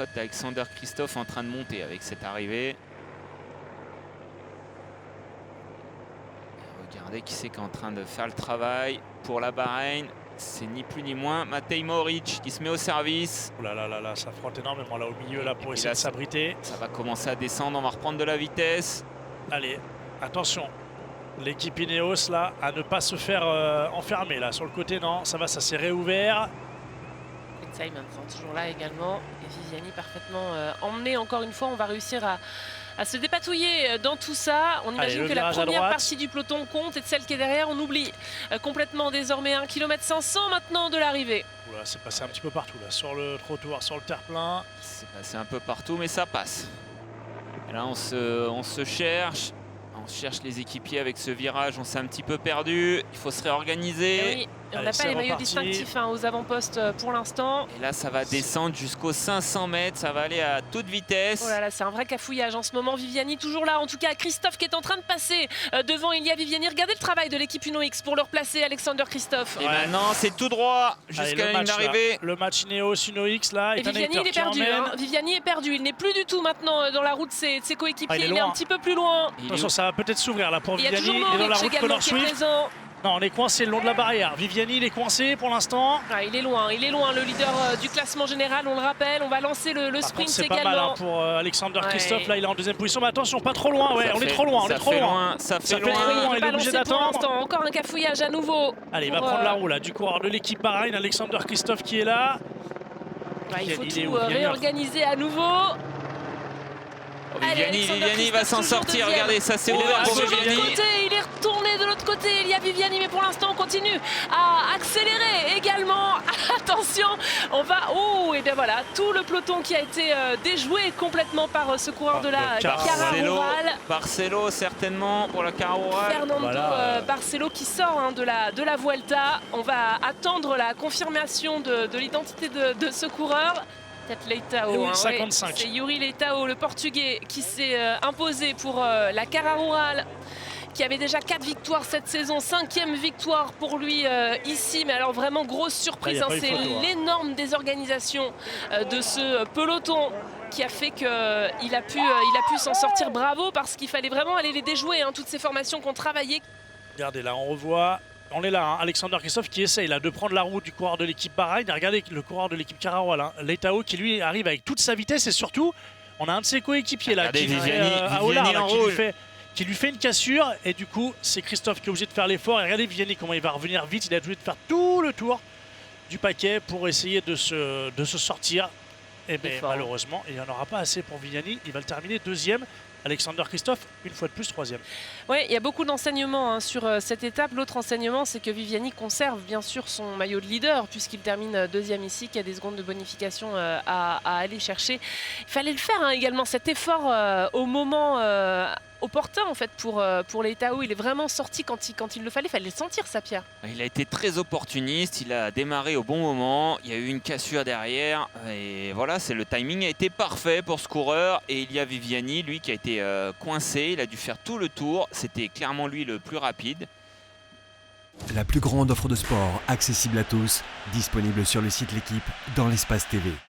cote d'Alexander Kristoff en train de monter avec cette arrivée. Et regardez qui c'est qui est en train de faire le travail pour la Bahreïn. C'est ni plus ni moins Matej Mohoric qui se met au service. Oh là là là là, ça frotte énormément là au milieu là pour essayer là, de s'abriter. Ça va commencer à descendre, on va reprendre de la vitesse. Allez, attention. L'équipe Ineos là, à ne pas se faire enfermer là. Sur le côté, non, ça va, ça s'est réouvert. Simon toujours là également. Et Viviani parfaitement emmené. Encore une fois, on va réussir à se dépatouiller dans tout ça. On imagine que la première partie du peloton compte et de celle qui est derrière, on oublie complètement désormais 1 km 500 maintenant de l'arrivée. Voilà, c'est passé un petit peu partout là, sur le trottoir, sur le terre-plein. C'est passé un peu partout, mais ça passe. Et là, on se cherche. On cherche les équipiers avec ce virage, on s'est un petit peu perdu. Il faut se réorganiser. Et oui, on n'a pas les maillots distinctifs aux avant-postes pour l'instant. Et là, ça va descendre jusqu'aux 500 mètres. Ça va aller à toute vitesse. Oh là là, c'est un vrai cafouillage en ce moment. Viviani toujours là. En tout cas, Kristoff qui est en train de passer devant Ilia Viviani. Regardez le travail de l'équipe Uno X pour le replacer, Alexander Kristoff. Et maintenant, c'est tout droit jusqu'à la ligne d'arrivée. Le match Ineos Uno X là. Et Viviani, il est perdu. Viviani est perdu. Il n'est plus du tout maintenant dans la route de ses coéquipiers. Il est un petit peu plus loin. Attention, ça va peut-être s'ouvrir là pour Viviani. Il y a toujours Mohoric également qui est présent. Non, on est coincé le long de la barrière. Viviani, il est coincé pour l'instant. Ah, il est loin, le leader du classement général, on le rappelle. On va lancer le sprint c'est également. C'est pas mal hein, pour Alexander Kristoff. Là, il est en deuxième position. Mais attention, pas trop loin. Ouais, on est trop loin. Ça fait loin. Il est obligé d'attendre. Encore un cafouillage à nouveau. Allez, il va prendre la roue là du coureur de l'équipe Bahreïn, Alexander Kristoff qui est là. Il faut tout réorganiser à nouveau. Viviani va s'en sortir, regardez, ça c'est ouvert pour Viviani. Il est retourné de l'autre côté, il y a Viviani, mais pour l'instant on continue à accélérer également. Attention, on va... Oh, et bien voilà, tout le peloton qui a été déjoué complètement par ce coureur de la Cara Rural. Barcelo certainement pour la Cara Rural. Fernando Barcelo qui sort de la Vuelta. On va attendre la confirmation de l'identité de ce coureur. Leitão, 55. C'est Yuri Leitão, le portugais, qui s'est imposé pour la Cara Rural, qui avait déjà 4 victoires cette saison, 5e victoire pour lui ici. Mais alors vraiment grosse surprise, c'est l'énorme désorganisation de ce peloton qui a fait qu'il a pu s'en sortir. Bravo, parce qu'il fallait vraiment aller les déjouer, toutes ces formations qu'on travaillait. Regardez là, on revoit. On est là, Alexander Kristoff qui essaye là, de prendre la route du coureur de l'équipe Bahreïn. Regardez le coureur de l'équipe Cara Rural, Leitão, qui lui arrive avec toute sa vitesse. Et surtout, on a un de ses coéquipiers là, qui lui fait une cassure. Et du coup, c'est Kristoff qui est obligé de faire l'effort. Et regardez Viviani comment il va revenir vite. Il a obligé de faire tout le tour du paquet pour essayer de se sortir. Et bien malheureusement, il n'y en aura pas assez pour Viviani. Il va le terminer deuxième. Alexander Kristoff, une fois de plus, troisième. Oui, il y a beaucoup d'enseignements sur cette étape. L'autre enseignement, c'est que Viviani conserve bien sûr son maillot de leader, puisqu'il termine deuxième ici, qu'il y a des secondes de bonification à aller chercher. Il fallait le faire également, cet effort au moment opportun en fait pour Leitão. Il est vraiment sorti quand il le fallait le sentir, ça, Pierre. Il a été très opportuniste, il a démarré au bon moment, il y a eu une cassure derrière et voilà, le timing a été parfait pour ce coureur. Et il y a Viviani, lui, qui a été coincé, il a dû faire tout le tour, c'était clairement lui le plus rapide. La plus grande offre de sport accessible à tous, disponible sur le site L'Équipe dans l'espace TV.